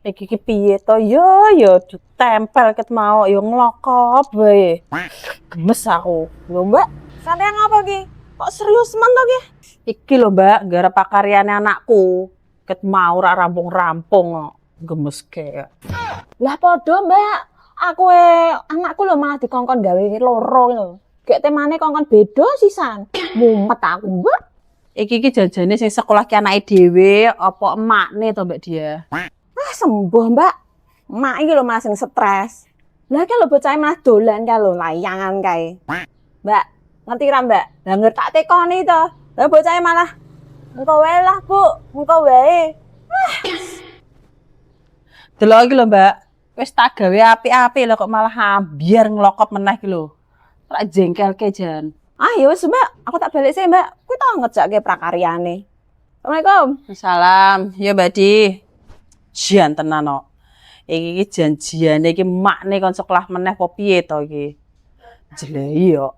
Iki piye to yo ditempel ket mau yo nglokop wae. Gemes aku. Lho, Mbak, sampeyan ngapa ki? Kok serius men to ki? Iki lho, Mbak, gara pakaryane anakku. Ket mau ra rampung-rampung kok. Gemes ke. Lah padha, Mbak. Aku anakku lho malah dikongkon gawe loro lho. Gek temane kongkon beda sisan. Mumet aku, Mbak. Iki jajane sing sekolah ki anake dhewe apa emakne to, Mbak dia? Sembuh, Mbak. Mak iki lho malah sing stres. Lah kan lho bocahe malah dolan kan lho layangan kae. Mbak, ngerti ra, Mbak? Lah ngerti tak tekoni to. Lah bocahe malah engko wae lah, Bu. Engko wae. Delok iki lho, Mbak. Wis tak gawe apik-apik lho kok malah ambiar nglokop meneh iki lho. Tak jengkelke jan. Ah ya wis, Mbak. Aku tak balik sih, Mbak. Kuwi tau ngerjakke prakaryane. Assalamualaikum. Salam. Ya, Mbak Di. Jan tenan kok. Iki janjiane iki makne kon sekolah meneh apa piye to iki? Jelei yo.